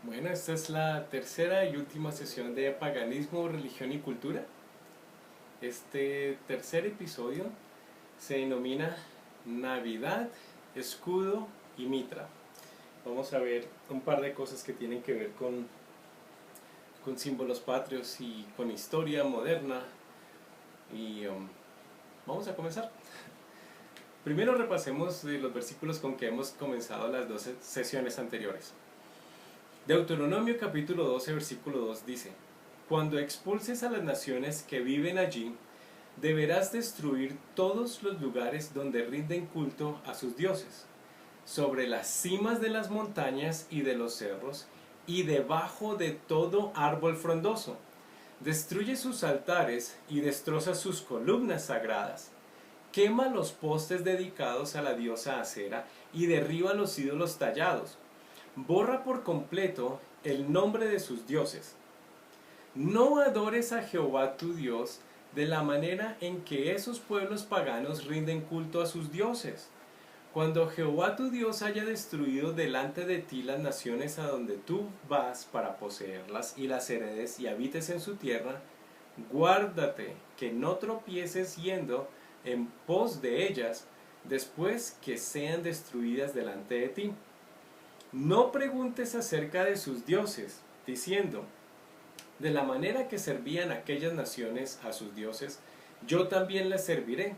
Bueno, esta es la tercera y última sesión de Paganismo, Religión y Cultura. Este tercer episodio se denomina Navidad, Escudo y Mitra. Vamos a ver un par de cosas que tienen que ver con símbolos patrios y con historia moderna. Y vamos a comenzar. Primero repasemos los versículos con que hemos comenzado las dos sesiones anteriores. Deuteronomio capítulo 12 versículo 2 dice: Cuando expulses a las naciones que viven allí, deberás destruir todos los lugares donde rinden culto a sus dioses, sobre las cimas de las montañas y de los cerros, y debajo de todo árbol frondoso. Destruye sus altares y destroza sus columnas sagradas. Quema los postes dedicados a la diosa Acera y derriba los ídolos tallados. Borra por completo el nombre de sus dioses. No adores a Jehová tu Dios de la manera en que esos pueblos paganos rinden culto a sus dioses. Cuando Jehová tu Dios haya destruido delante de ti las naciones a donde tú vas para poseerlas y las heredes y habites en su tierra, guárdate que no tropieces yendo en pos de ellas después que sean destruidas delante de ti. No preguntes acerca de sus dioses, diciendo: de la manera que servían aquellas naciones a sus dioses, yo también les serviré.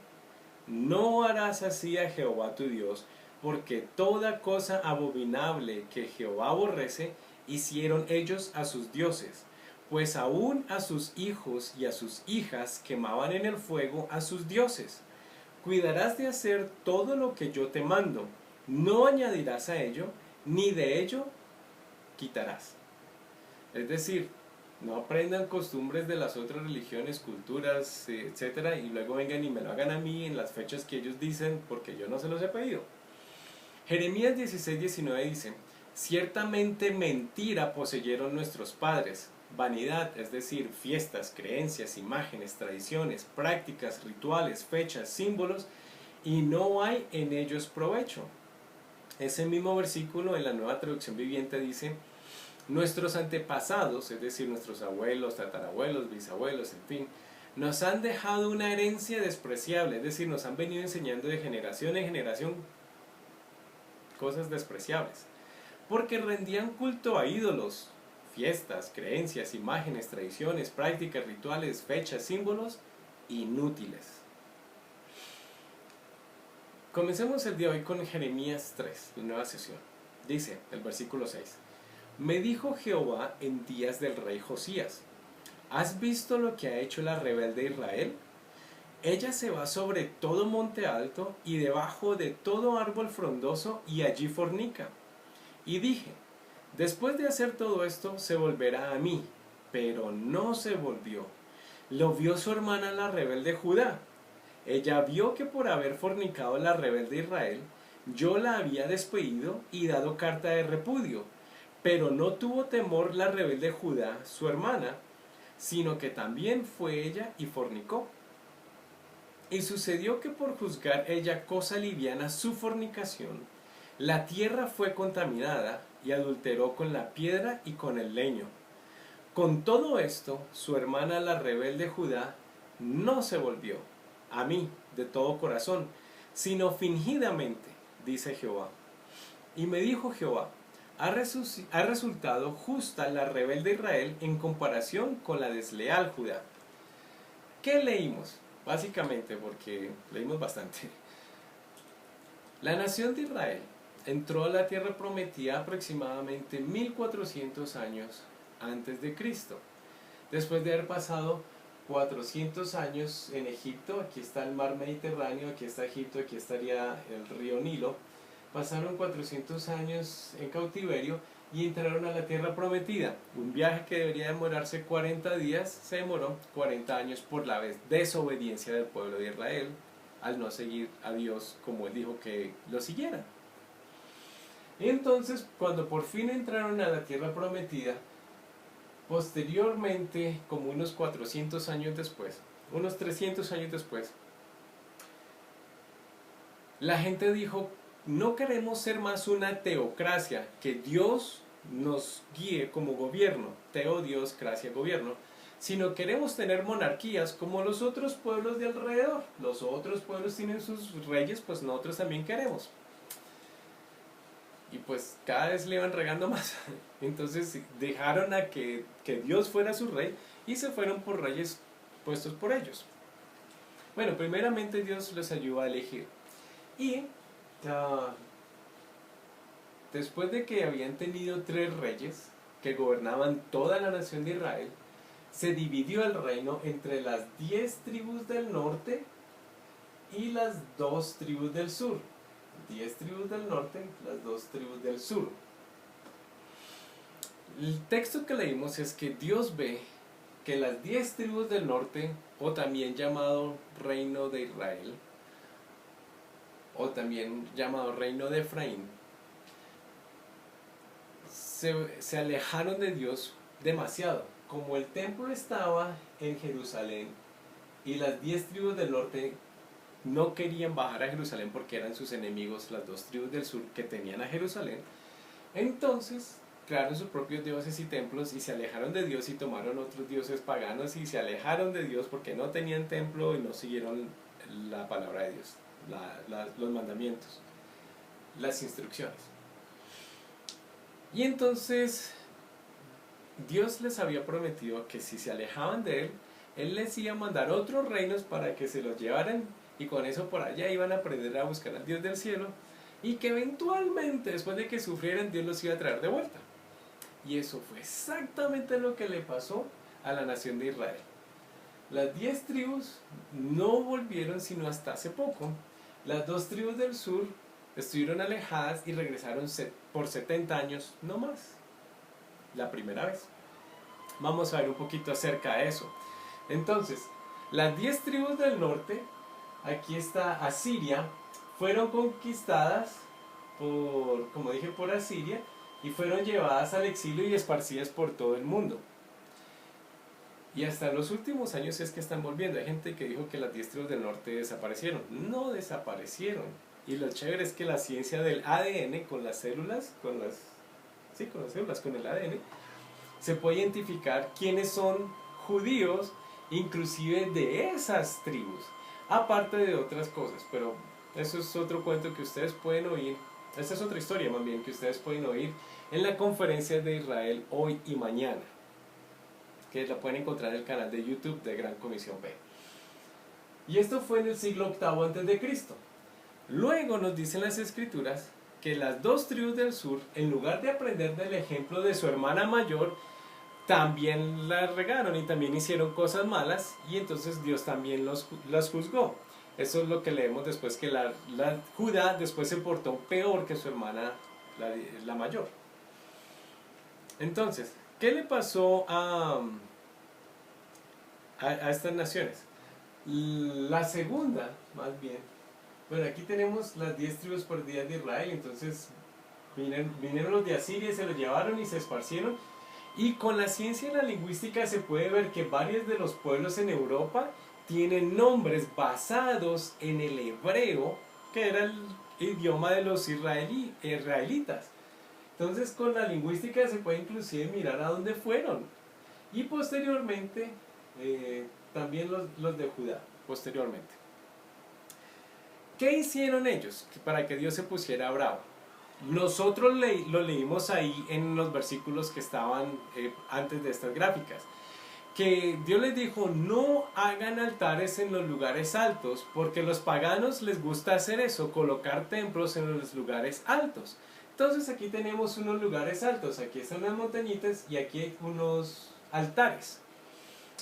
No harás así a Jehová tu Dios, porque toda cosa abominable que Jehová aborrece, hicieron ellos a sus dioses, pues aún a sus hijos y a sus hijas quemaban en el fuego a sus dioses. Cuidarás de hacer todo lo que yo te mando, no añadirás a ello, ni de ello quitarás. Es decir, no aprendan costumbres de las otras religiones, culturas, etcétera, y luego vengan y me lo hagan a mí en las fechas que ellos dicen, porque yo no se los he pedido. Jeremías 16:19 dice: ciertamente mentira poseyeron nuestros padres, vanidad, es decir, fiestas, creencias, imágenes, tradiciones, prácticas, rituales, fechas, símbolos, y no hay en ellos provecho. Ese mismo versículo en la Nueva Traducción Viviente dice: nuestros antepasados, es decir, nuestros abuelos, tatarabuelos, bisabuelos, en fin, nos han dejado una herencia despreciable, es decir, nos han venido enseñando de generación en generación cosas despreciables, porque rendían culto a ídolos, fiestas, creencias, imágenes, tradiciones, prácticas, rituales, fechas, símbolos inútiles. Comencemos el día de hoy con Jeremías 3, la nueva sesión. Dice el versículo 6: me dijo Jehová en días del rey Josías: ¿has visto lo que ha hecho la rebelde Israel? Ella se va sobre todo monte alto y debajo de todo árbol frondoso y allí fornica. Y dije: después de hacer todo esto se volverá a mí, pero no se volvió. Lo vio su hermana la rebelde Judá. Ella vio que por haber fornicado la rebelde Israel, yo la había despedido y dado carta de repudio. Pero no tuvo temor la rebelde Judá, su hermana, sino que también fue ella y fornicó. Y sucedió que por juzgar ella cosa liviana su fornicación, la tierra fue contaminada y adulteró con la piedra y con el leño. Con todo esto, su hermana la rebelde Judá no se volvió a mí de todo corazón, sino fingidamente, dice Jehová. Y me dijo Jehová: ha resultado justa la rebelde Israel en comparación con la desleal Judá. ¿Qué leímos? Básicamente, porque leímos bastante. La nación de Israel entró a la tierra prometida aproximadamente 1400 años antes de Cristo. Después de haber pasado 400 años en Egipto, aquí está el mar Mediterráneo, aquí está Egipto, aquí estaría el río Nilo. Pasaron 400 años en cautiverio y entraron a la tierra prometida. Un viaje que debería demorarse 40 días, se demoró 40 años por la desobediencia del pueblo de Israel, al no seguir a Dios como Él dijo que lo siguiera. Y entonces, cuando por fin entraron a la tierra prometida, posteriormente, como unos 400 años después, unos 300 años después, la gente dijo: no queremos ser más una teocracia, que Dios nos guíe como gobierno, teo, Dios, gracia, gobierno, sino queremos tener monarquías como los otros pueblos de alrededor. Los otros pueblos tienen sus reyes, pues nosotros también queremos. Y pues cada vez le iban regando más. Entonces dejaron a que Dios fuera su rey y se fueron por reyes puestos por ellos. Bueno, primeramente Dios les ayudó a elegir. Y después de que habían tenido 3 reyes que gobernaban toda la nación de Israel, se dividió el reino entre las 10 tribus del norte y las 2 tribus del sur. 10 tribus del norte, las 2 tribus del sur. El texto que leímos es que Dios ve que las 10 tribus del norte, o también llamado reino de Israel, o también llamado reino de Efraín, se alejaron de Dios demasiado. Como el templo estaba en Jerusalén y las 10 tribus del norte no querían bajar a Jerusalén porque eran sus enemigos, las 2 tribus del sur que tenían a Jerusalén, entonces crearon sus propios dioses y templos y se alejaron de Dios y tomaron otros dioses paganos y se alejaron de Dios porque no tenían templo y no siguieron la palabra de Dios, los mandamientos, las instrucciones. Y entonces Dios les había prometido que si se alejaban de Él, Él les iba a mandar otros reinos para que se los llevaran y con eso por allá iban a aprender a buscar al Dios del cielo y que eventualmente después de que sufrieran Dios los iba a traer de vuelta. Y eso fue exactamente lo que le pasó a la nación de Israel. Las 10 tribus no volvieron sino hasta hace poco. Las 2 tribus del sur estuvieron alejadas y regresaron por 70 años no más. La primera vez. Vamos a ver un poquito acerca de eso. Entonces, las 10 tribus del norte, aquí está Asiria, fueron conquistadas por, como dije, por Asiria y fueron llevadas al exilio y esparcidas por todo el mundo. Y hasta los últimos años es que están volviendo. Hay gente que dijo que las 10 tribus del norte desaparecieron. No desaparecieron. Y lo chévere es que la ciencia del ADN con las células, con el ADN, se puede identificar quiénes son judíos, inclusive de esas tribus, aparte de otras cosas, pero eso es otro cuento que ustedes pueden oír, esta es otra historia más bien que ustedes pueden oír en la conferencia de Israel hoy y mañana, que la pueden encontrar en el canal de YouTube de Gran Comisión B. Y esto fue en el siglo VIII antes de Cristo. Luego nos dicen las escrituras que las 2 tribus del sur, en lugar de aprender del ejemplo de su hermana mayor, también la regaron y también hicieron cosas malas y entonces Dios también las juzgó. Eso es lo que leemos después, que la Judá después se portó peor que su hermana la mayor. Entonces, ¿qué le pasó a estas naciones? La segunda, más bien, bueno, aquí tenemos las 10 tribus perdidas de Israel, entonces vinieron los de Asiria, se los llevaron y se esparcieron. Y con la ciencia y la lingüística se puede ver que varios de los pueblos en Europa tienen nombres basados en el hebreo, que era el idioma de los israelitas. Entonces con la lingüística se puede inclusive mirar a dónde fueron. Y posteriormente, también los de Judá, posteriormente. ¿Qué hicieron ellos para que Dios se pusiera bravo? Nosotros lo leímos ahí en los versículos que estaban antes de estas gráficas, que Dios les dijo: no hagan altares en los lugares altos, porque a los paganos les gusta hacer eso, colocar templos en los lugares altos. Entonces aquí tenemos unos lugares altos, aquí están las montañitas y aquí hay unos altares.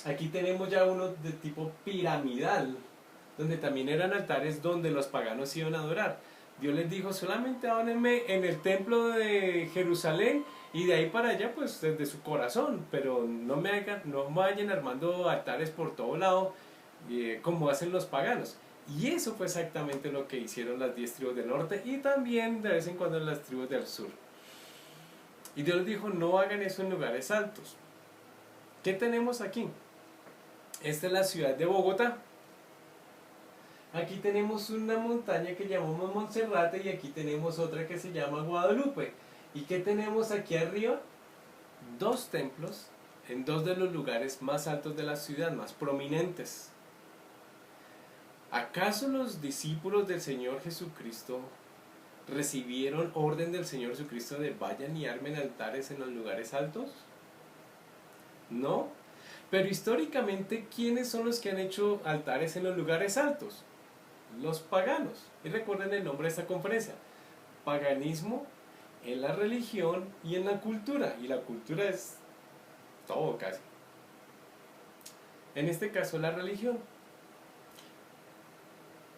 Aquí tenemos ya uno de tipo piramidal, donde también eran altares donde los paganos iban a adorar. Dios les dijo: solamente adórenme en el templo de Jerusalén y de ahí para allá pues desde su corazón, pero no vayan armando altares por todo lado como hacen los paganos. Y eso fue exactamente lo que hicieron las 10 tribus del norte y también de vez en cuando las tribus del sur. Y Dios les dijo: no hagan eso en lugares altos. ¿Qué tenemos aquí? Esta es la ciudad de Bogotá. Aquí tenemos una montaña que llamamos Monserrate y aquí tenemos otra que se llama Guadalupe. ¿Y qué tenemos aquí arriba? Dos templos en dos de los lugares más altos de la ciudad, más prominentes. ¿Acaso los discípulos del Señor Jesucristo recibieron orden del Señor Jesucristo de vayan y armen altares en los lugares altos? No. Pero históricamente, ¿quiénes son los que han hecho altares en los lugares altos? Los paganos. Y recuerden el nombre de esta conferencia: paganismo en la religión y en la cultura. Y la cultura es todo casi. En este caso, la religión.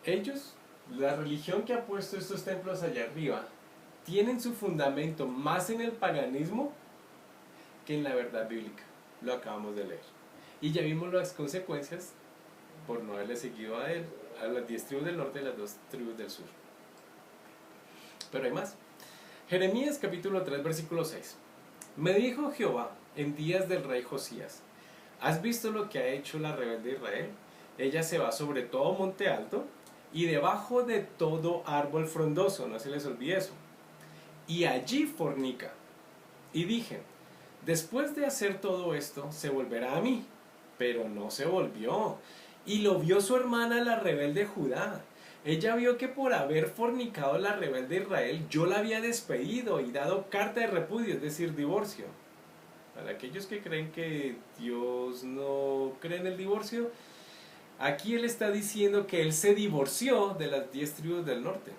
Ellos, la religión que ha puesto estos templos allá arriba, tienen su fundamento más en el paganismo que en la verdad bíblica. Lo acabamos de leer. Y ya vimos las consecuencias por no haberle seguido a él, a las 10 tribus del norte y las 2 tribus del sur. Pero hay más. Jeremías capítulo 3 versículo 6. Me dijo Jehová en días del rey Josías: ¿has visto lo que ha hecho la rebelde Israel? Ella se va sobre todo monte alto y debajo de todo árbol frondoso, no se les olvide eso, y allí fornica. Y dije: después de hacer todo esto, se volverá a mí. Pero no se volvió. Y lo vio su hermana la rebelde Judá. Ella vio que por haber fornicado la rebelde Israel, yo la había despedido y dado carta de repudio, es decir, divorcio. Para aquellos que creen que Dios no cree en el divorcio, aquí él está diciendo que él se divorció de las 10 tribus del norte.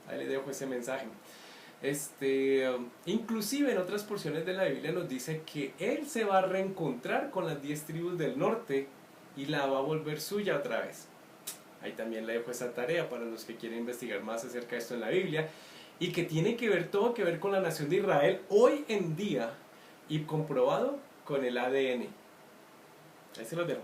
Ahí le dejo ese mensaje. Inclusive en otras porciones de la Biblia nos dice que él se va a reencontrar con las 10 tribus del norte y la va a volver suya otra vez. Ahí también le dejo esa tarea para los que quieren investigar más acerca de esto en la Biblia, y que tiene que ver todo que ver con la nación de Israel hoy en día, y comprobado con el ADN. Ahí se los dejo.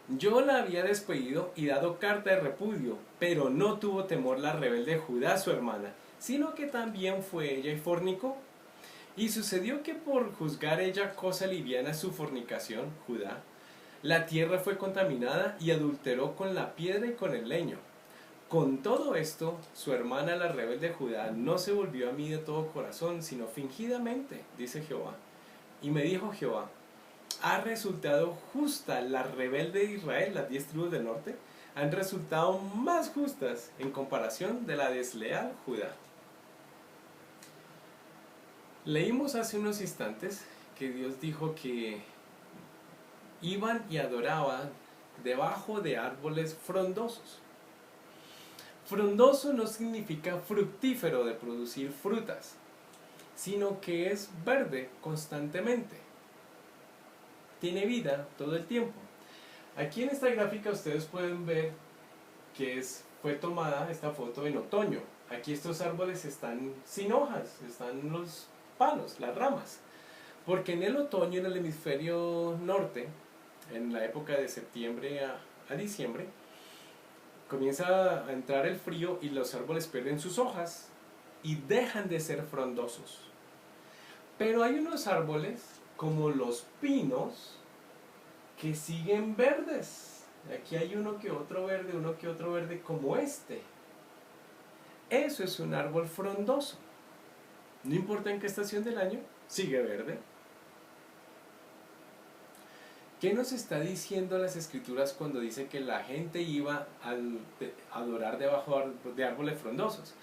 Yo la había despedido y dado carta de repudio, pero no tuvo temor la rebelde Judá, su hermana, sino que también fue ella y fornicó. Y sucedió que por juzgar ella cosa liviana su fornicación, Judá, la tierra fue contaminada y adulteró con la piedra y con el leño. Con todo esto, su hermana la rebelde Judá no se volvió a mí de todo corazón, sino fingidamente, dice Jehová. Y me dijo Jehová: ¿ha resultado justa la rebelde de Israel, las 10 tribus del norte? Han resultado más justas en comparación de la desleal Judá. Leímos hace unos instantes que Dios dijo que iban y adoraban debajo de árboles frondosos. Frondoso no significa fructífero, de producir frutas, sino que es verde constantemente. Tiene vida todo el tiempo. Aquí en esta gráfica ustedes pueden ver que fue tomada esta foto en otoño. Aquí estos árboles están sin hojas, están los palos, las ramas. Porque en el otoño, en el hemisferio norte, en la época de septiembre a diciembre, comienza a entrar el frío y los árboles pierden sus hojas y dejan de ser frondosos. Pero hay unos árboles, como los pinos, que siguen verdes. Aquí hay uno que otro verde como este. Eso es un árbol frondoso. No importa en qué estación del año, sigue verde. ¿Qué nos está diciendo las escrituras cuando dice que la gente iba a adorar debajo de árboles frondosos?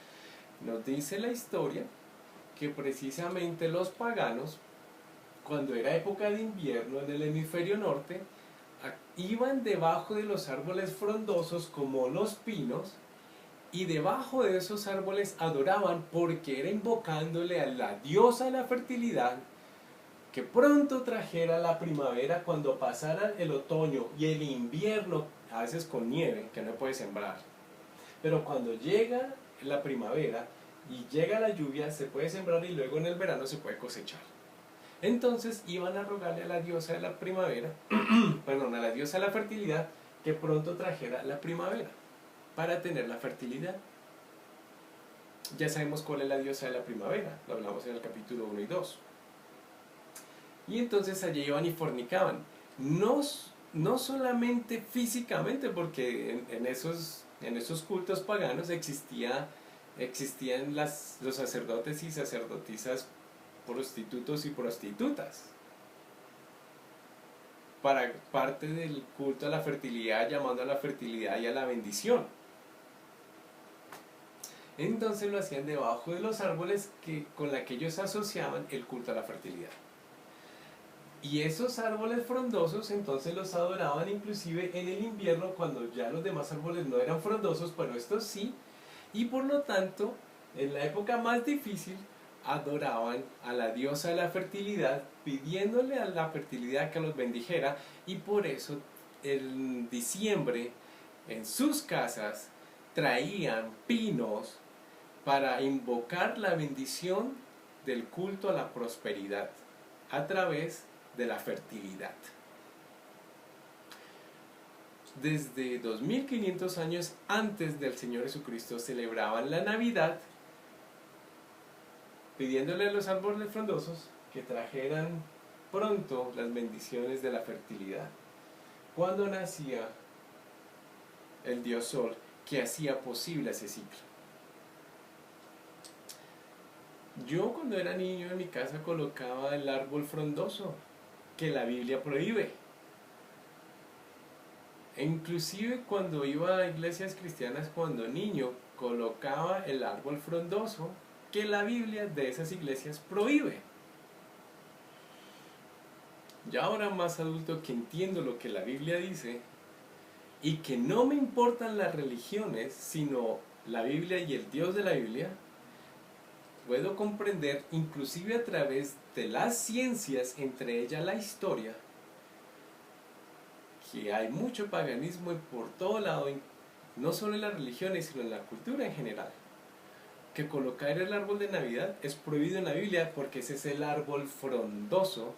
Nos dice la historia que precisamente los paganos, cuando era época de invierno en el hemisferio norte, iban debajo de los árboles frondosos como los pinos, y debajo de esos árboles adoraban, porque era invocándole a la diosa de la fertilidad que pronto trajera la primavera cuando pasara el otoño y el invierno, a veces con nieve, que no puede sembrar. Pero cuando llega la primavera y llega la lluvia, se puede sembrar, y luego en el verano se puede cosechar. Entonces iban a rogarle a la diosa de la primavera, perdón, a la diosa de la fertilidad, que pronto trajera la primavera para tener la fertilidad. Ya sabemos cuál es la diosa de la primavera, lo hablamos en el capítulo 1 y 2. Y entonces allí iban y fornicaban, no solamente físicamente, porque en esos cultos paganos existía existían los sacerdotes y sacerdotisas prostitutos y prostitutas. Para parte del culto a la fertilidad, llamando a la fertilidad y a la bendición. Entonces lo hacían debajo de los árboles con la que ellos asociaban el culto a la fertilidad. Y esos árboles frondosos entonces los adoraban inclusive en el invierno, cuando ya los demás árboles no eran frondosos, pero estos sí. Y por lo tanto, en la época más difícil, adoraban a la diosa de la fertilidad, pidiéndole a la fertilidad que los bendijera. Y por eso en diciembre en sus casas traían pinos para invocar la bendición del culto a la prosperidad a través de la fertilidad. Desde 2500 años antes del Señor Jesucristo celebraban la Navidad, pidiéndole a los árboles frondosos que trajeran pronto las bendiciones de la fertilidad. Cuando nacía el Dios Sol, que hacía posible ese ciclo. Yo cuando era niño en mi casa colocaba el árbol frondoso, que la Biblia prohíbe. E inclusive cuando iba a iglesias cristianas cuando niño, colocaba el árbol frondoso, que la Biblia de esas iglesias prohíbe. Ya ahora más adulto, que entiendo lo que la Biblia dice y que no me importan las religiones, sino la Biblia y el Dios de la Biblia, puedo comprender, inclusive a través de las ciencias, entre ellas la historia, que hay mucho paganismo por todo lado, no solo en las religiones, sino en la cultura en general. Que colocar el árbol de Navidad es prohibido en la Biblia porque ese es el árbol frondoso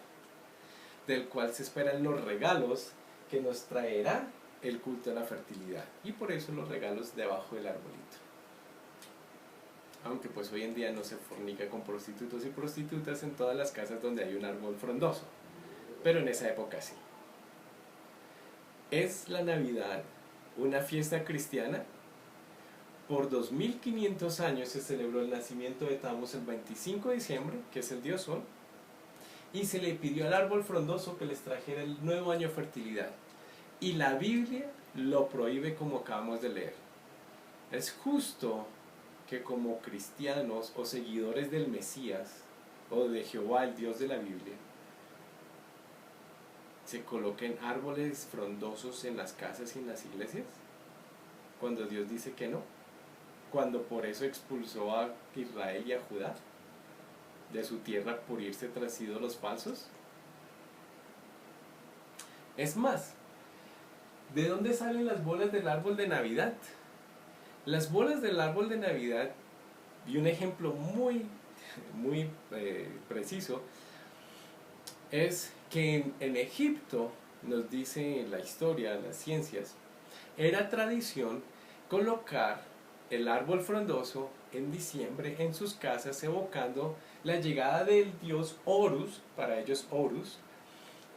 del cual se esperan los regalos que nos traerá el culto a la fertilidad. Y por eso los regalos debajo del arbolito. Aunque pues hoy en día no se fornica con prostitutos y prostitutas en todas las casas donde hay un árbol frondoso. Pero en esa época sí. ¿Es la Navidad una fiesta cristiana? Por 2500 años se celebró el nacimiento de Tammuz el 25 de diciembre, que es el dios Sol, y se le pidió al árbol frondoso que les trajera el nuevo año de fertilidad. Y la Biblia lo prohíbe, como acabamos de leer. Es justo que como cristianos o seguidores del Mesías o de Jehová, el Dios de la Biblia, se coloquen árboles frondosos en las casas y en las iglesias, cuando Dios dice que no, cuando por eso expulsó a Israel y a Judá de su tierra por irse tras ídolos falsos. Es más, ¿de dónde salen las bolas del árbol de Navidad? Las bolas del árbol de Navidad, y un ejemplo muy preciso, es que en Egipto, nos dice la historia, las ciencias, era tradición colocar el árbol frondoso en diciembre en sus casas, evocando la llegada del dios Horus, para ellos Horus,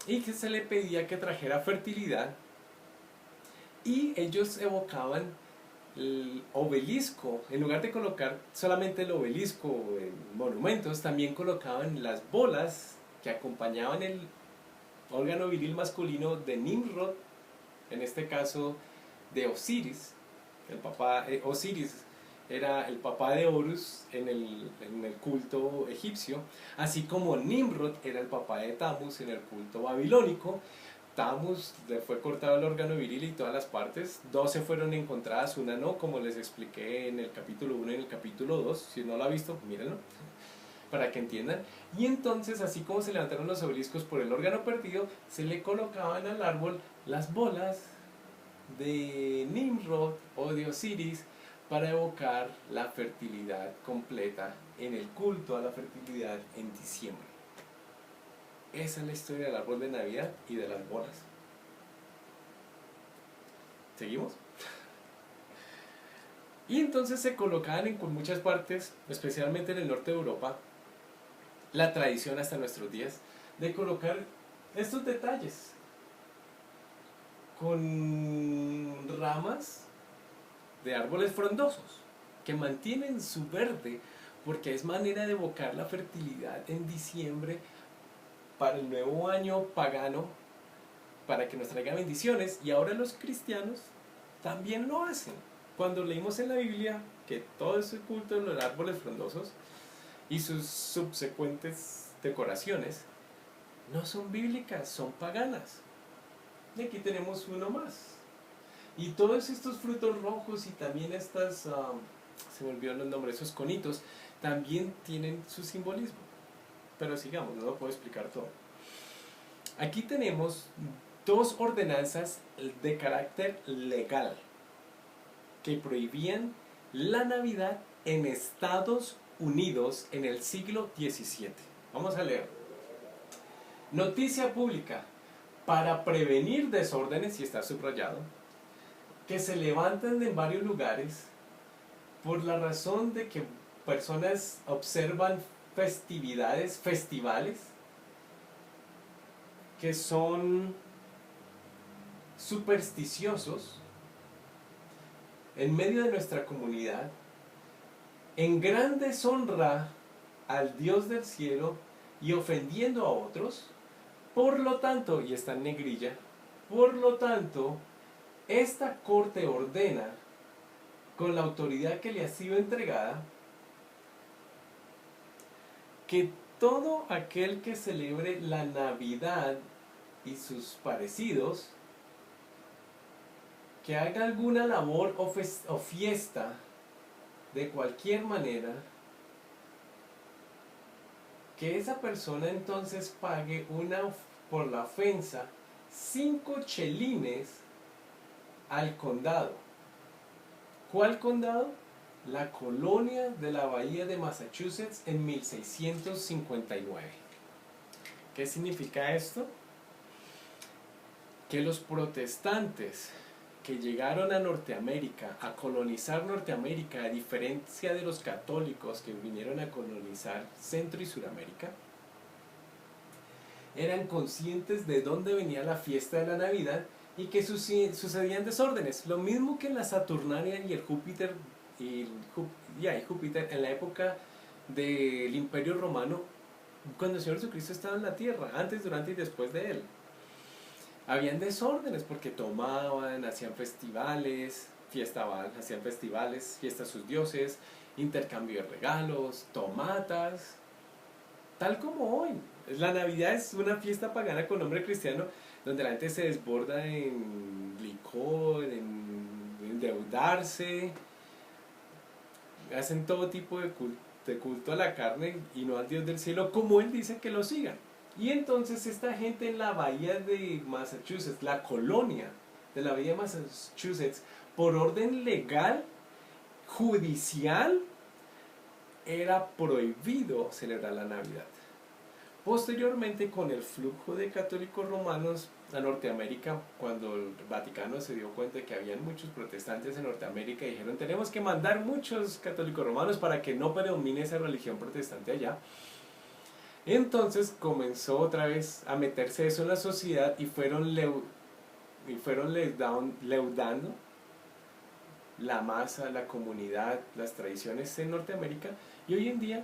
y que se le pedía que trajera fertilidad, y ellos evocaban el obelisco. En lugar de colocar solamente el obelisco en monumentos, también colocaban las bolas que acompañaban el órgano viril masculino de Nimrod, en este caso de Osiris. El papá Osiris era el papá de Horus en el culto egipcio, así como Nimrod era el papá de Tammuz en el culto babilónico. Tammuz le fue cortado el órgano viril y todas las partes, 12 fueron encontradas, una no, como les expliqué en el capítulo 1 y en el capítulo 2, si no lo ha visto, mírenlo, para que entiendan. Y entonces, así como se levantaron los obeliscos por el órgano perdido, se le colocaban al árbol las bolas de Nimrod o de Osiris para evocar la fertilidad completa en el culto a la fertilidad en diciembre. Esa es la historia del árbol de Navidad y de las bolas. ¿Seguimos? Y entonces se colocaban en muchas partes, especialmente en el norte de Europa, la tradición hasta nuestros días de colocar estos detalles con ramas de árboles frondosos. que mantienen su verde, porque es manera de evocar la fertilidad en diciembre para el nuevo año pagano, para que nos traiga bendiciones, y ahora los cristianos también lo hacen. Cuando leímos en la Biblia que todo ese culto de los árboles frondosos y sus subsecuentes decoraciones no son bíblicas, son paganas. Y aquí tenemos uno más. Y todos estos frutos rojos y también estas, se me olvidó el nombre, esos conitos, también tienen su simbolismo. Pero sigamos, no lo puedo explicar todo. Aquí tenemos dos ordenanzas de carácter legal que prohibían la Navidad en Estados Unidos en el siglo XVII. Vamos a leer. Noticia pública. Para prevenir desórdenes, y está subrayado, que se levantan en varios lugares por la razón de que personas observan festivales que son supersticiosos en medio de nuestra comunidad, en gran deshonra al Dios del cielo y ofendiendo a otros. Por lo tanto, y está en negrilla, por lo tanto, esta corte ordena, con la autoridad que le ha sido entregada, que todo aquel que celebre la Navidad y sus parecidos, que haga alguna labor o fiesta de cualquier manera, que esa persona entonces pague por la ofensa 5 chelines al condado. ¿Cuál condado? La colonia de la Bahía de Massachusetts en 1659. ¿Qué significa esto? Que los protestantes que llegaron a Norteamérica, a colonizar Norteamérica, a diferencia de los católicos que vinieron a colonizar Centro y Suramérica, eran conscientes de dónde venía la fiesta de la Navidad y que sucedían desórdenes. Lo mismo que en la Saturnalia y el Júpiter, Júpiter en la época del Imperio Romano, cuando el Señor Jesucristo estaba en la tierra, antes, durante y después de él. Habían desórdenes porque tomaban, hacían festivales, hacían festivales, fiestas a sus dioses, intercambio de regalos, tomatas, tal como hoy. La Navidad es una fiesta pagana con nombre cristiano, donde la gente se desborda en licor, en endeudarse, hacen todo tipo de culto a la carne y no al Dios del cielo, como Él dice que lo sigan. Y entonces esta gente en la bahía de Massachusetts, la colonia de la bahía de Massachusetts, por orden legal, judicial, era prohibido celebrar la Navidad. Posteriormente, con el flujo de católicos romanos a Norteamérica, cuando el Vaticano se dio cuenta de que habían muchos protestantes en Norteamérica, dijeron: tenemos que mandar muchos católicos romanos para que no predomine esa religión protestante allá. Entonces comenzó otra vez a meterse eso en la sociedad y fueron leudando la masa, la comunidad, las tradiciones en Norteamérica, y hoy en día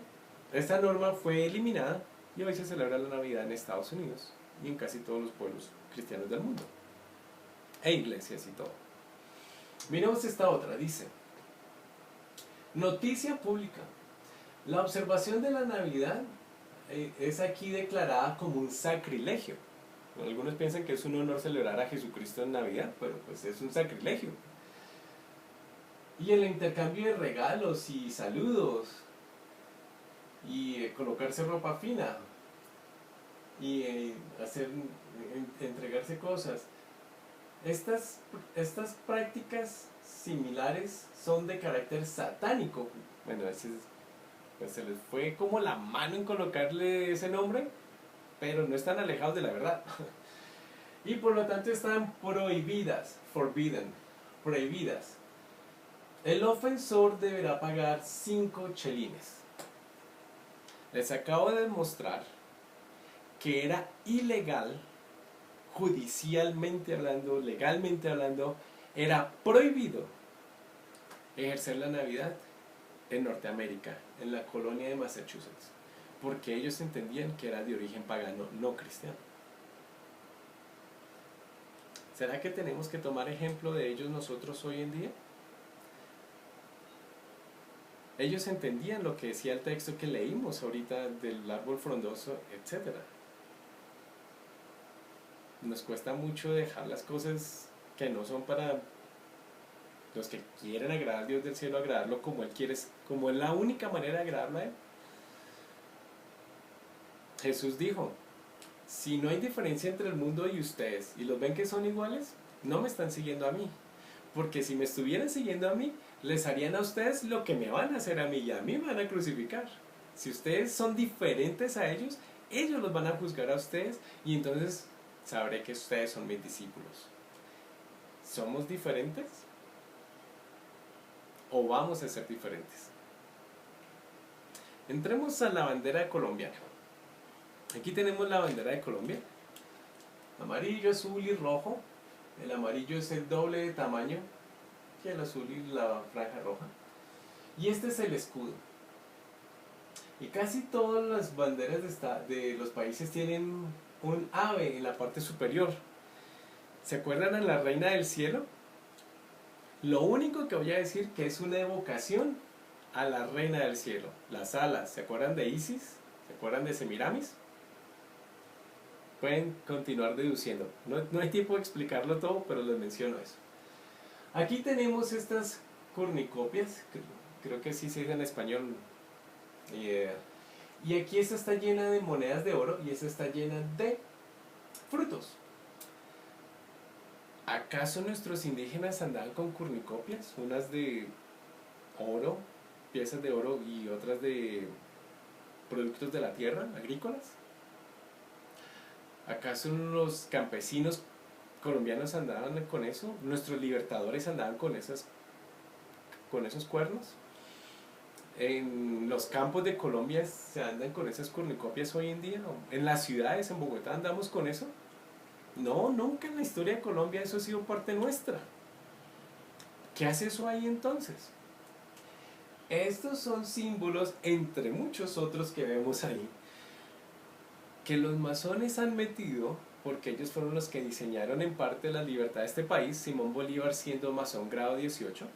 esta norma fue eliminada y hoy se celebra la Navidad en Estados Unidos y en casi todos los pueblos cristianos del mundo, e iglesias y todo. Miremos esta otra, dice: noticia pública. La observación de la Navidad es aquí declarada como un sacrilegio. Algunos piensan que es un honor celebrar a Jesucristo en Navidad, pero pues es un sacrilegio. Y el intercambio de regalos y saludos, y colocarse ropa fina, y entregarse cosas. Estas prácticas similares son de carácter satánico. Bueno, pues se les fue como la mano en colocarle ese nombre, pero no están alejados de la verdad. Y por lo tanto están prohibidas, prohibidas. El ofensor deberá pagar 5 chelines. Les acabo de demostrar que era ilegal, judicialmente hablando, legalmente hablando, era prohibido ejercer la Navidad en Norteamérica, en la colonia de Massachusetts, porque ellos entendían que era de origen pagano, no cristiano. ¿Será que tenemos que tomar ejemplo de ellos nosotros hoy en día? Ellos entendían lo que decía el texto que leímos ahorita del árbol frondoso, etc. Nos cuesta mucho dejar las cosas que no son para los que quieren agradar a Dios del cielo, agradarlo como Él quiere, como es la única manera de agradarlo a Él. Jesús dijo, si no hay diferencia entre el mundo y ustedes, y los ven que son iguales, no me están siguiendo a mí. Porque si me estuvieran siguiendo a mí, les harían a ustedes lo que me van a hacer a mí, y a mí me van a crucificar. Si ustedes son diferentes a ellos, ellos los van a juzgar a ustedes, y entonces sabré que ustedes son mis discípulos. ¿Somos diferentes? ¿O vamos a ser diferentes? Entremos a la bandera colombiana. Aquí tenemos la bandera de Colombia. Amarillo, azul y rojo. El amarillo es el doble de tamaño que el azul y la franja roja. Y este es el escudo. Y casi todas las banderas de los países tienen un ave en la parte superior. ¿Se acuerdan a la reina del cielo? Lo único que voy a decir que es una evocación a la reina del cielo. Las alas, ¿se acuerdan de Isis? ¿Se acuerdan de Semiramis? Pueden continuar deduciendo. No hay tiempo de explicarlo todo, pero les menciono eso. Aquí tenemos estas cornucopias, creo que sí se dice en español. Y aquí esta está llena de monedas de oro y esta está llena de frutos. ¿Acaso nuestros indígenas andaban con cornucopias? Unas de oro, piezas de oro y otras de productos de la tierra, agrícolas. ¿Acaso los campesinos colombianos andaban con eso? ¿Nuestros libertadores andaban con esos cuernos? ¿En los campos de Colombia se andan con esas cornucopias hoy en día? ¿En las ciudades, en Bogotá, andamos con eso? No, nunca en la historia de Colombia eso ha sido parte nuestra. ¿Qué hace eso ahí entonces? Estos son símbolos, entre muchos otros que vemos ahí, que los masones han metido, porque ellos fueron los que diseñaron en parte la libertad de este país, Simón Bolívar siendo masón grado 18.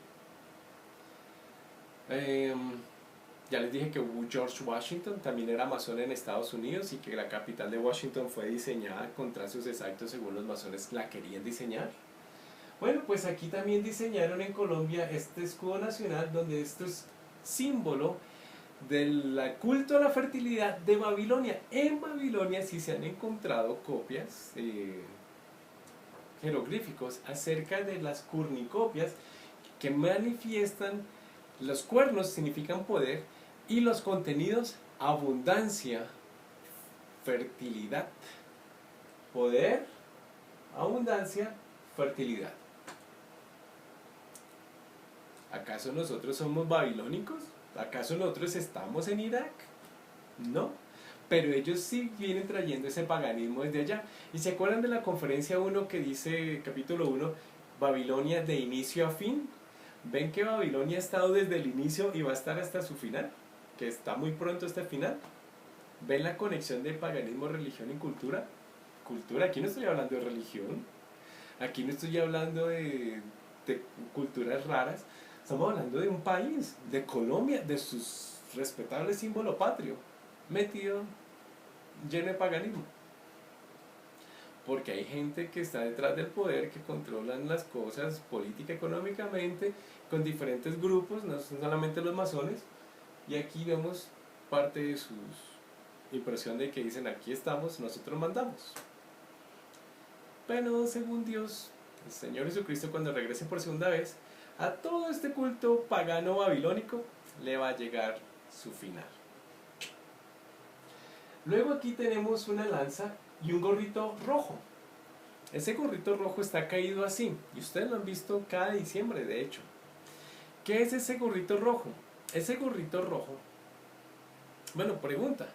Ya les dije que George Washington también era masón en Estados Unidos y que la capital de Washington fue diseñada con trazos exactos según los masones la querían diseñar. Bueno, pues aquí también diseñaron en Colombia este escudo nacional donde esto es símbolo del culto a la fertilidad de Babilonia. En Babilonia sí se han encontrado copias, jeroglíficos acerca de las cornucopias que manifiestan, los cuernos significan poder y los contenidos abundancia, fertilidad. Poder, abundancia, fertilidad. ¿Acaso nosotros somos babilónicos? ¿Acaso nosotros estamos en Irak? No, pero ellos sí vienen trayendo ese paganismo desde allá. ¿Y se acuerdan de la conferencia 1 que dice, capítulo 1, Babilonia de inicio a fin? ¿Ven que Babilonia ha estado desde el inicio y va a estar hasta su final? Que está muy pronto hasta el final. ¿Ven la conexión de paganismo, religión y cultura? Cultura, aquí no estoy hablando de religión, aquí no estoy hablando de culturas raras. Estamos hablando de un país, de Colombia, de sus respetables símbolo patrio, metido lleno de paganismo. Porque hay gente que está detrás del poder, que controlan las cosas política, económicamente, con diferentes grupos, no son solamente los masones, y aquí vemos parte de su impresión de que dicen, aquí estamos, nosotros mandamos. Pero según Dios, el Señor Jesucristo, cuando regrese por segunda vez, a todo este culto pagano babilónico le va a llegar su final. Luego aquí tenemos una lanza y un gorrito rojo. Ese gorrito rojo está caído así, y ustedes lo han visto cada diciembre, de hecho. ¿Qué es ese gorrito rojo? Ese gorrito rojo, bueno, pregunta,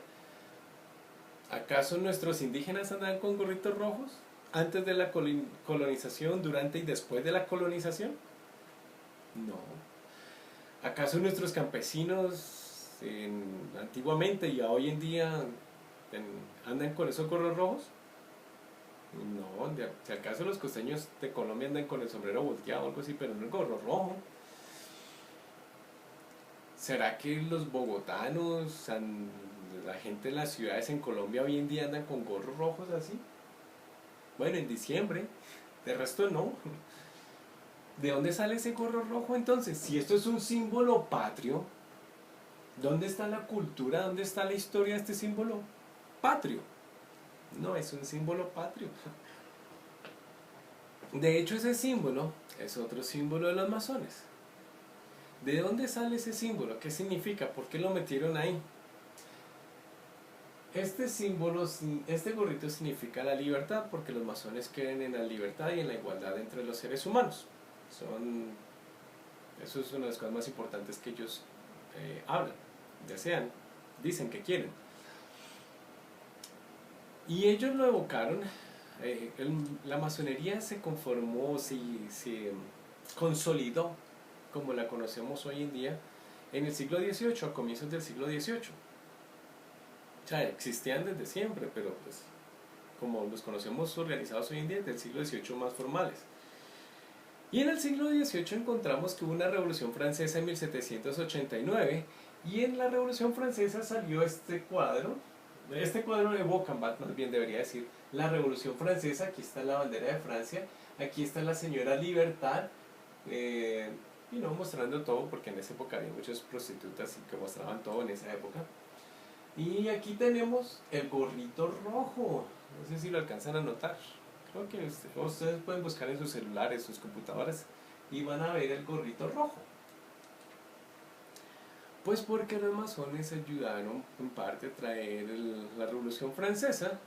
¿acaso nuestros indígenas andaban con gorritos rojos antes de la colonización, durante y después de la colonización? No. ¿Acaso nuestros campesinos antiguamente y hoy en día andan con esos gorros rojos? No, si acaso los costeños de Colombia andan con el sombrero volteado o algo así, pero no el gorro rojo. ¿Será que los bogotanos, la gente de las ciudades en Colombia hoy en día andan con gorros rojos así? Bueno, en diciembre, de resto no. ¿De dónde sale ese gorro rojo entonces? Si esto es un símbolo patrio, ¿dónde está la cultura? ¿Dónde está la historia de este símbolo patrio? No es un símbolo patrio. De hecho, ese símbolo es otro símbolo de los masones. ¿De dónde sale ese símbolo? ¿Qué significa? ¿Por qué lo metieron ahí? Este símbolo, este gorrito significa la libertad, porque los masones creen en la libertad y en la igualdad entre los seres humanos. Eso es una de las cosas más importantes que ellos hablan, desean, dicen que quieren. Y ellos lo evocaron. La masonería se conformó, se consolidó como la conocemos hoy en día en el siglo XVIII, a comienzos del siglo XVIII. O sea, existían desde siempre, pero pues como los conocemos organizados hoy en día, del siglo XVIII más formales. Y en el siglo XVIII encontramos que hubo una revolución francesa en 1789, y en la revolución francesa salió este cuadro evoca, más bien debería decir, la revolución francesa. Aquí está la bandera de Francia, aquí está la señora Libertad, y no mostrando todo, porque en esa época había muchas prostitutas y que mostraban todo en esa época. Y aquí tenemos el gorrito rojo, no sé si lo alcanzan a notar. Creo que ustedes pueden buscar en sus celulares, sus computadoras, y van a ver el gorrito rojo. Pues porque los masones ayudaron en parte a traer la Revolución Francesa,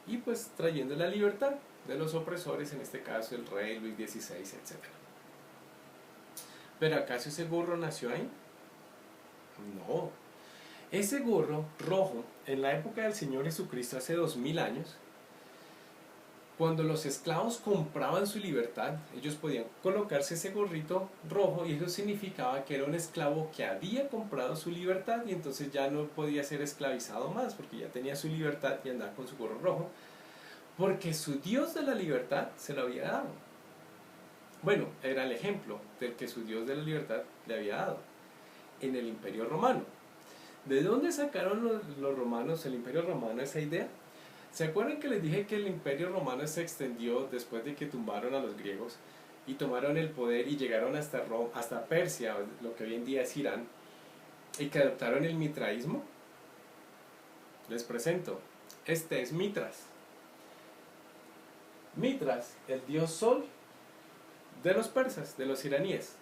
y pues trayendo la libertad de los opresores, en este caso el rey Luis XVI, etc. ¿Pero acaso ese gorro nació ahí? No. Ese gorro rojo, en la época del Señor Jesucristo, hace 2000 años, cuando los esclavos compraban su libertad, ellos podían colocarse ese gorrito rojo, y eso significaba que era un esclavo que había comprado su libertad, y entonces ya no podía ser esclavizado más, porque ya tenía su libertad y andaba con su gorro rojo, porque su Dios de la libertad se lo había dado. Bueno, era el ejemplo del que su Dios de la libertad le había dado en el Imperio Romano. ¿De dónde sacaron los romanos, el Imperio Romano, esa idea? ¿Se acuerdan que les dije que el Imperio Romano se extendió después de que tumbaron a los griegos y tomaron el poder y llegaron hasta Persia, lo que hoy en día es Irán, y que adoptaron el mitraísmo? Les presento, este es Mitras. Mitras, el dios sol de los persas, de los iraníes.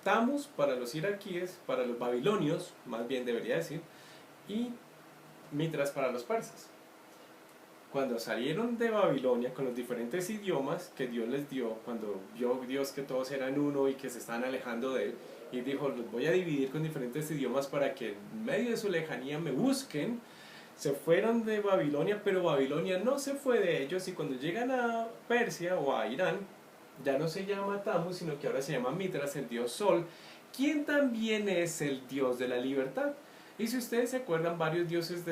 Tammuz para los iraquíes, para los babilonios, más bien debería decir, y Mitras para los persas. Cuando salieron de Babilonia con los diferentes idiomas que Dios les dio, cuando vio Dios que todos eran uno y que se estaban alejando de él, y dijo, los voy a dividir con diferentes idiomas para que en medio de su lejanía me busquen, se fueron de Babilonia, pero Babilonia no se fue de ellos, y cuando llegan a Persia o a Irán, ya no se llama Tammuz, sino que ahora se llama Mitras, el dios Sol, quien también es el dios de la libertad. Y si ustedes se acuerdan, varios dioses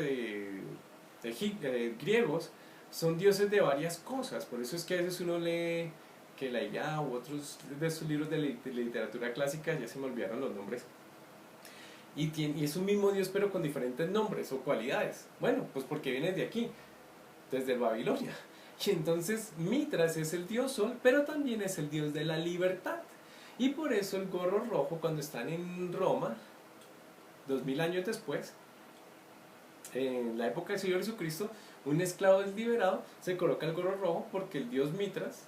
griegos son dioses de varias cosas. Por eso es que a veces uno lee que la Ilíada u otros de sus libros de literatura clásica, ya se me olvidaron los nombres, y es un mismo dios pero con diferentes nombres o cualidades. Bueno, pues porque viene de aquí, desde Babilonia. Y entonces Mitras es el dios sol, pero también es el dios de la libertad. Y por eso el gorro rojo, cuando están en Roma, 2000 años después, en la época del Señor Jesucristo, un esclavo es liberado, se coloca el gorro rojo porque el dios Mitras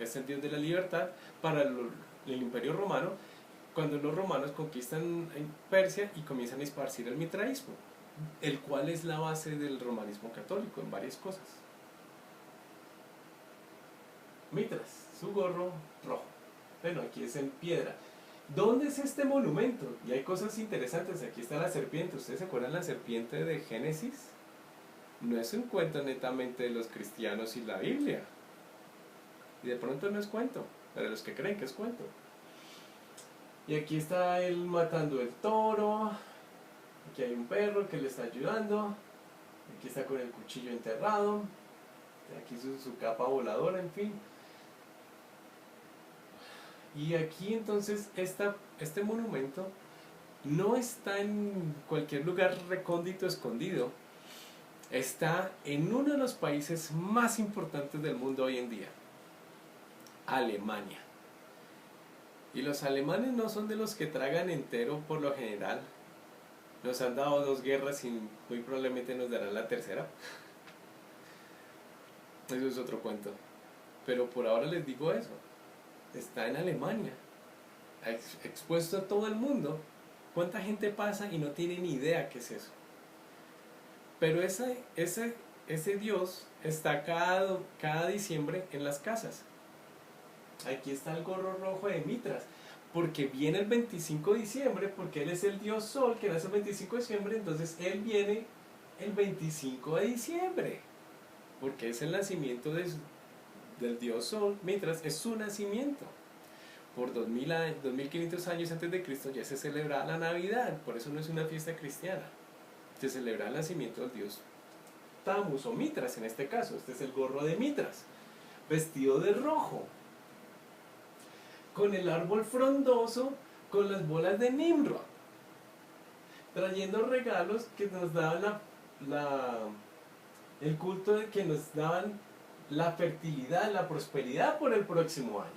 es el dios de la libertad para el Imperio Romano, cuando los romanos conquistan Persia y comienzan a esparcir el mitraísmo, el cual es la base del romanismo católico en varias cosas. Mitras, su gorro rojo. Bueno, aquí es en piedra. ¿Dónde es este monumento? Y hay cosas interesantes. Aquí está la serpiente. ¿Ustedes se acuerdan la serpiente de Génesis? No es un cuento netamente de los cristianos y la Biblia. Y de pronto no es cuento, para los que creen que es cuento. Y aquí está él matando el toro. Aquí hay un perro que le está ayudando. Aquí está con el cuchillo enterrado. Aquí su capa voladora, en fin. Y aquí entonces este monumento no está en cualquier lugar recóndito escondido. Está en uno de los países más importantes del mundo hoy en día, Alemania. Y los alemanes no son de los que tragan entero por lo general. Nos han dado 2 guerras y muy probablemente nos darán la tercera. Eso es otro cuento. Pero por ahora les digo eso. Está en Alemania, expuesto a todo el mundo. ¿Cuánta gente pasa y no tiene ni idea qué es eso? Pero ese Dios está cada diciembre en las casas. Aquí está el gorro rojo de Mitras, porque viene el 25 de diciembre, porque Él es el Dios Sol, que nace el 25 de diciembre, entonces Él viene el 25 de diciembre, porque es el nacimiento del Dios Sol, Mitras, es su nacimiento. Por 2500 años antes de Cristo ya se celebraba la Navidad, por eso no es una fiesta cristiana. Se celebra el nacimiento del Dios Tammuz o Mitras en este caso. Este es el gorro de Mitras, vestido de rojo, con el árbol frondoso, con las bolas de Nimrod, trayendo regalos que nos daban el culto de que nos daban la fertilidad, la prosperidad por el próximo año.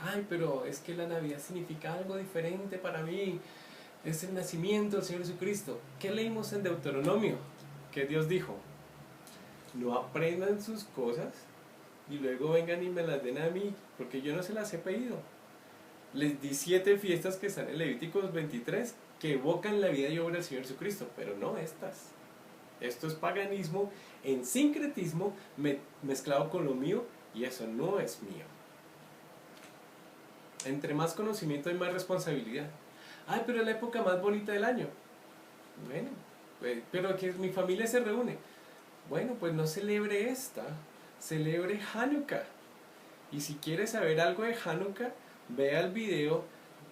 Ay, pero es que la Navidad significa algo diferente para mí. Es el nacimiento del Señor Jesucristo. ¿Qué leímos en Deuteronomio? Que Dios dijo: no aprendan sus cosas y luego vengan y me las den a mí, porque yo no se las he pedido. Les di 7 fiestas que están en Levíticos 23 que evocan la vida y obra del Señor Jesucristo, pero no estas. Esto es paganismo en sincretismo mezclado con lo mío, y eso no es mío. Entre más conocimiento hay más responsabilidad. Ay, pero es la época más bonita del año. Bueno, pero que mi familia se reúne. Bueno, pues no celebre esta, celebre Hanukkah. Y si quieres saber algo de Hanukkah, vea el video,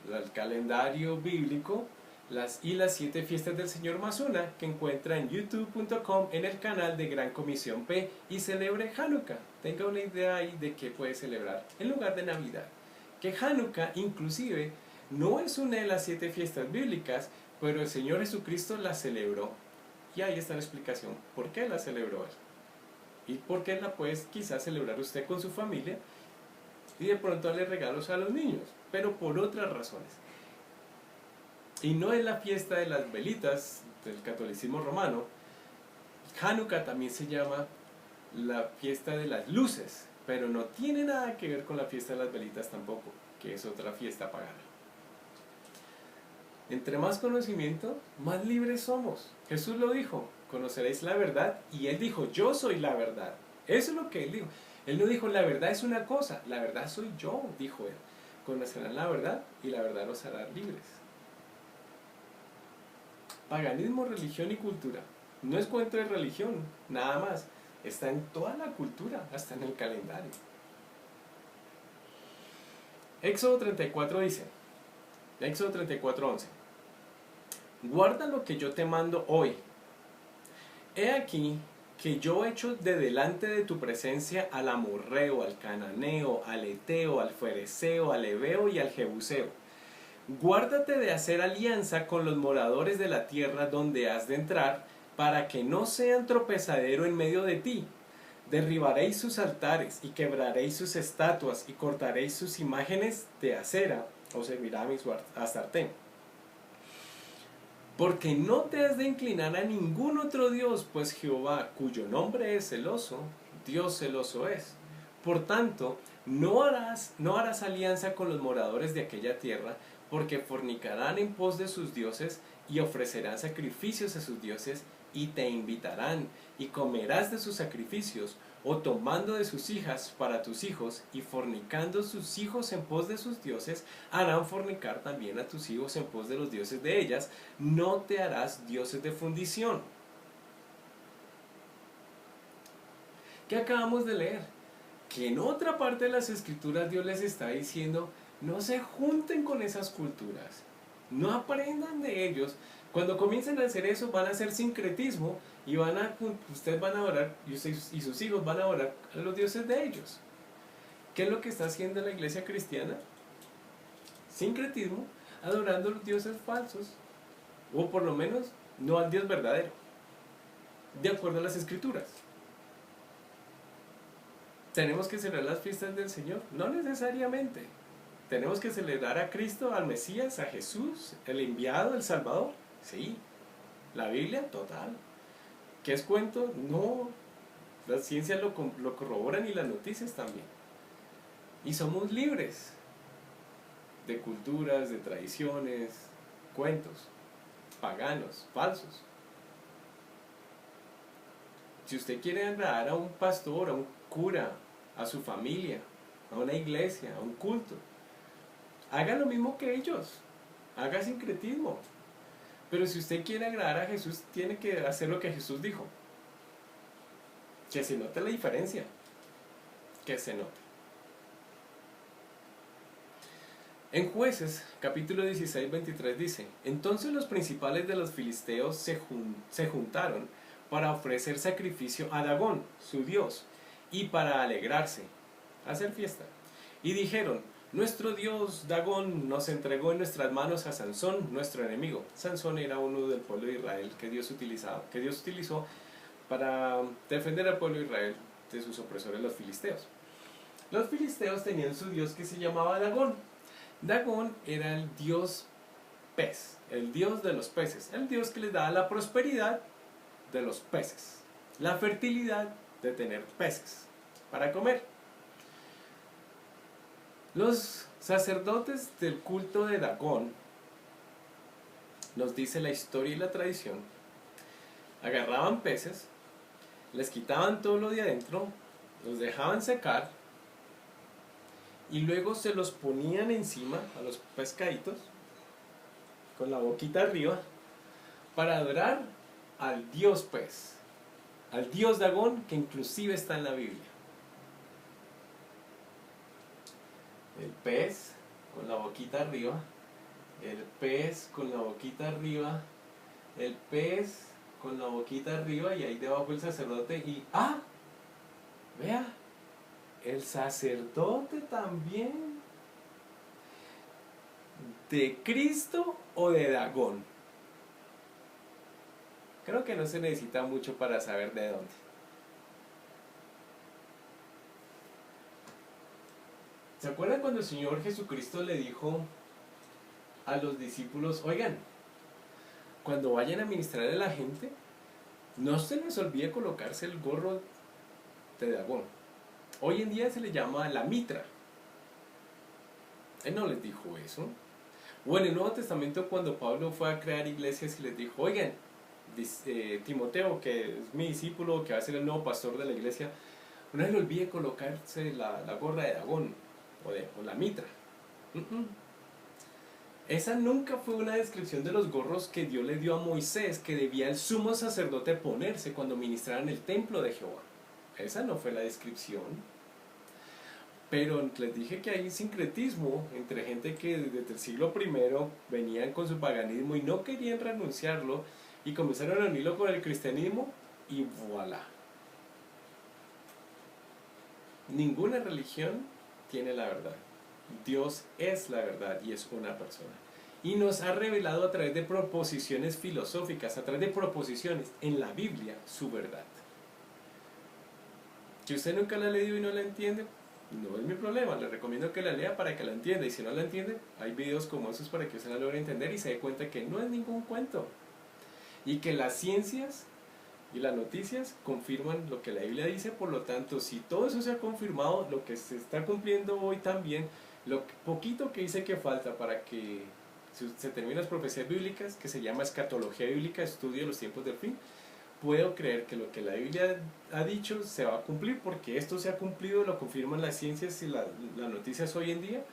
el calendario bíblico y las 7 fiestas del Señor Masuna, que encuentra en youtube.com en el canal de Gran Comisión P, y celebre Hanukkah. Tenga una idea ahí de qué puede celebrar en lugar de Navidad. Que Hanukkah inclusive no es una de las 7 fiestas bíblicas, pero el Señor Jesucristo la celebró. Y ahí está la explicación por qué la celebró Él. Y por qué la puede quizás celebrar usted con su familia y de pronto darle regalos a los niños, pero por otras razones. Y no es la fiesta de las velitas del catolicismo romano. Hanukkah también se llama la fiesta de las luces, pero no tiene nada que ver con la fiesta de las velitas tampoco, que es otra fiesta pagana. Entre más conocimiento, más libres somos. Jesús lo dijo: conoceréis la verdad, y Él dijo: yo soy la verdad. Eso es lo que Él dijo. Él no dijo: la verdad es una cosa, la verdad soy yo, dijo Él. Conocerán la verdad y la verdad los hará libres. Paganismo, religión y cultura. No es cuento de religión, nada más. Está en toda la cultura, hasta en el calendario. Éxodo 34 dice, Éxodo 34:11: guarda lo que yo te mando hoy. He aquí que yo echo de delante de tu presencia al amorreo, al cananeo, al eteo, al fereceo, al heveo y al jebuseo. Guárdate de hacer alianza con los moradores de la tierra donde has de entrar, para que no sean tropezadero en medio de ti. Derribaréis sus altares y quebraréis sus estatuas y cortaréis sus imágenes de acera, o servirá a mi Astarte. Porque no te has de inclinar a ningún otro Dios, pues Jehová, cuyo nombre es celoso, Dios celoso es. Por tanto, no harás alianza con los moradores de aquella tierra, porque fornicarán en pos de sus dioses y ofrecerán sacrificios a sus dioses, y te invitarán, y comerás de sus sacrificios, o tomando de sus hijas para tus hijos, y fornicando sus hijos en pos de sus dioses, harán fornicar también a tus hijos en pos de los dioses de ellas. No te harás dioses de fundición. ¿Qué acabamos de leer? que en otra parte de las escrituras Dios les está diciendo, no se junten con esas culturas, no aprendan de ellos. Cuando comiencen a hacer eso van a hacer sincretismo y ustedes van a adorar y sus hijos van a adorar a los dioses de ellos. ¿Qué es lo que está haciendo la iglesia cristiana? Sincretismo, adorando a los dioses falsos, o por lo menos no al Dios verdadero, de acuerdo a las escrituras. ¿Tenemos que celebrar las fiestas del Señor? No necesariamente. ¿Tenemos que celebrar a Cristo, al Mesías, a Jesús, el enviado, el Salvador? Sí. ¿La Biblia? Total. ¿Qué es cuento? No. Las ciencias lo corroboran y las noticias también. Y somos libres de culturas, de tradiciones, cuentos, paganos, falsos. Si usted quiere agradar a un pastor, a un cura, a su familia, a una iglesia, a un culto, haga lo mismo que ellos, haga sincretismo. Pero si usted quiere agradar a Jesús, tiene que hacer lo que Jesús dijo. Que se note la diferencia. Que se note. En Jueces, capítulo 16, 23 dice, entonces los principales de los filisteos se juntaron para ofrecer sacrificio a Dagón, su dios, y para alegrarse, hacer fiesta. Y dijeron, nuestro dios Dagón nos entregó en nuestras manos a Sansón, nuestro enemigo. Sansón era uno del pueblo de Israel que Dios utilizó para defender al pueblo de Israel de sus opresores, los filisteos. Los filisteos tenían su dios que se llamaba Dagón. Dagón era el dios pez, el dios de los peces, el dios que les daba la prosperidad de los peces, la fertilidad de tener peces para comer. Los sacerdotes del culto de Dagón, nos dice la historia y la tradición, agarraban peces, les quitaban todo lo de adentro, los dejaban secar y luego se los ponían encima a los pescaditos con la boquita arriba para adorar al dios pez, al dios Dagón, que inclusive está en la Biblia. El pez con la boquita arriba, el pez con la boquita arriba, el pez con la boquita arriba, y ahí debajo el sacerdote y ¡ah! Vea, el sacerdote también, ¿de Cristo o de Dagón? Creo que no se necesita mucho para saber de dónde. ¿Se acuerdan cuando el Señor Jesucristo le dijo a los discípulos, oigan, cuando vayan a ministrar a la gente, no se les olvide colocarse el gorro de Dagón? Hoy en día se le llama la mitra. Él no les dijo eso. O en el Nuevo Testamento, cuando Pablo fue a crear iglesias y les dijo, oigan, Timoteo, que es mi discípulo, que va a ser el nuevo pastor de la iglesia, no se le olvide colocarse la gorra de Dagón o la mitra. Esa nunca fue una descripción de los gorros que Dios le dio a Moisés, que debía el sumo sacerdote ponerse cuando ministrara en el templo de Jehová. Esa no fue la descripción. Pero les dije que hay sincretismo entre gente que desde el siglo I venían con su paganismo y no querían renunciarlo, y comenzaron a unirlo con el cristianismo, y voilà. Ninguna religión tiene la verdad. Dios es la verdad y es una persona. Y nos ha revelado a través de proposiciones filosóficas, a través de proposiciones en la Biblia, su verdad. Si usted nunca la ha leído y no la entiende, no es mi problema. Le recomiendo que la lea para que la entienda. Y si no la entiende, hay videos como esos para que usted la logre entender y se dé cuenta que no es ningún cuento. Y que las ciencias y las noticias confirman lo que la Biblia dice. Por lo tanto, si todo eso se ha confirmado, lo que se está cumpliendo hoy también, lo poquito que dice que falta para que se terminen las profecías bíblicas, que se llama escatología bíblica, estudio de los tiempos del fin, puedo creer que lo que la Biblia ha dicho se va a cumplir, porque esto se ha cumplido, lo confirman las ciencias y las noticias hoy en día.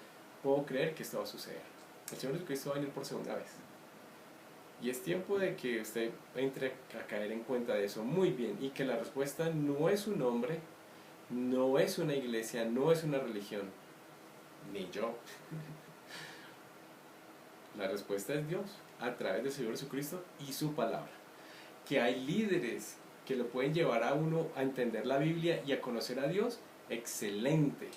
Puedo creer que esto va a suceder. El Señor Jesucristo va a venir por segunda vez. Y es tiempo de que usted entre a caer en cuenta de eso muy bien, y que la respuesta no es un hombre, no es una iglesia, no es una religión, ni yo. La respuesta es Dios, a través del Señor Jesucristo y su palabra. Que hay líderes que lo pueden llevar a uno a entender la Biblia y a conocer a Dios, excelente.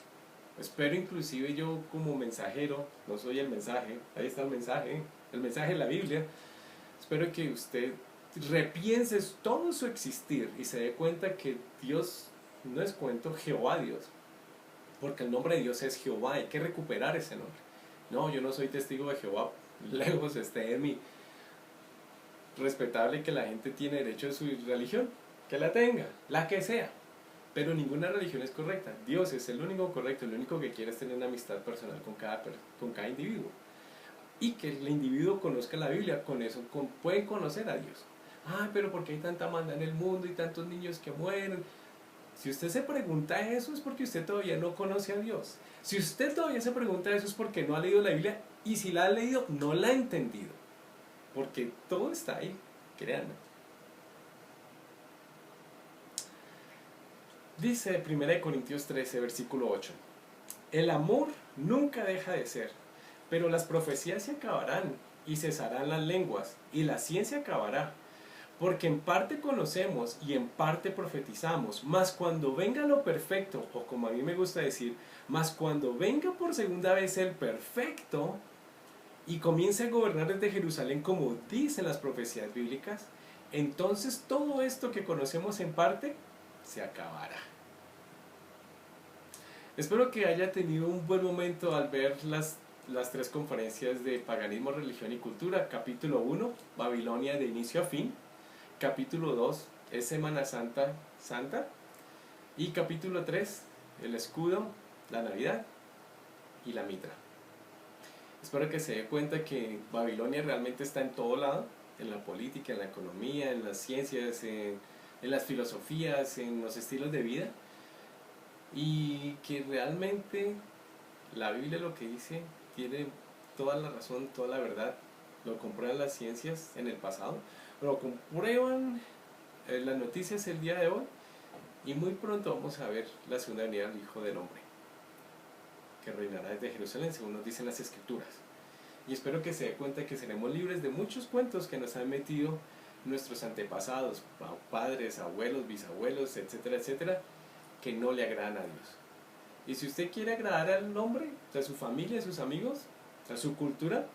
Espero inclusive yo como mensajero, no soy el mensaje, ahí está el mensaje de la Biblia. Espero que usted repiense todo su existir y se dé cuenta que Dios no es cuento, Jehová Dios. Porque el nombre de Dios es Jehová, hay que recuperar ese nombre. No, yo no soy testigo de Jehová, lejos esté de mí. Respetable que la gente tiene derecho a su religión, que la tenga, la que sea. Pero ninguna religión es correcta. Dios es el único correcto, el único que quiere es tener una amistad personal con cada individuo. Y que el individuo conozca la Biblia, con eso pueden conocer a Dios. Ah, pero ¿por qué hay tanta maldad en el mundo y tantos niños que mueren? Si usted se pregunta eso es porque usted todavía no conoce a Dios. Si usted todavía se pregunta eso es porque no ha leído la Biblia, y si la ha leído no la ha entendido. Porque todo está ahí, créanme. Dice 1 Corintios 13, versículo 8. El amor nunca deja de ser, pero las profecías se acabarán y cesarán las lenguas y la ciencia acabará. Porque en parte conocemos y en parte profetizamos, mas cuando venga lo perfecto, o como a mí me gusta decir, mas cuando venga por segunda vez el perfecto y comience a gobernar desde Jerusalén como dicen las profecías bíblicas, entonces todo esto que conocemos en parte se acabará. Espero que haya tenido un buen momento al ver las 3 conferencias de Paganismo, Religión y Cultura. Capítulo 1, Babilonia de inicio a fin. Capítulo 2 es Semana Santa. Y capítulo 3, el escudo, la Navidad y la mitra. Espero que se dé cuenta que Babilonia realmente está en todo lado, en la política, en la economía, en las ciencias, en las filosofías, en los estilos de vida, y que realmente la Biblia lo que dice tiene toda la razón, toda la verdad. Lo comprueban las ciencias en el pasado, lo comprueban las noticias el día de hoy, y muy pronto vamos a ver la segunda venida del Hijo del Hombre, que reinará desde Jerusalén, según nos dicen las Escrituras. Y espero que se dé cuenta que seremos libres de muchos cuentos que nos han metido nuestros antepasados, padres, abuelos, bisabuelos, etcétera, etcétera, que no le agradan a Dios. Y si usted quiere agradar al hombre, a su familia, a sus amigos, a su cultura,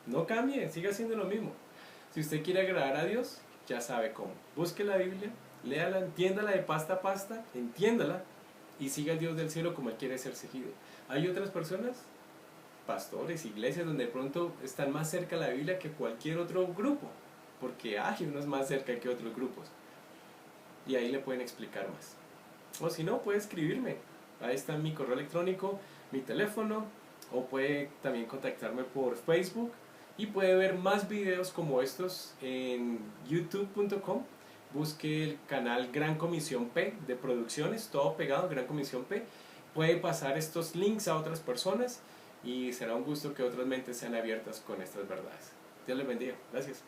no cambie, siga haciendo lo mismo. Si usted quiere agradar a Dios, ya sabe cómo. Busque la Biblia, léala, entiéndala de pasta a pasta, entiéndala, y siga al Dios del cielo como Él quiere ser seguido. Hay otras personas, pastores, iglesias, donde de pronto están más cerca de la Biblia que cualquier otro grupo, porque hay unos más cerca que otros grupos, y ahí le pueden explicar más. O si no, puede escribirme. Ahí está mi correo electrónico, mi teléfono, o puede también contactarme por Facebook, y puede ver más videos como estos en youtube.com. Busque el canal Gran Comisión P de producciones, todo pegado, Gran Comisión P. Puede pasar estos links a otras personas y será un gusto que otras mentes sean abiertas con estas verdades. Dios les bendiga. Gracias.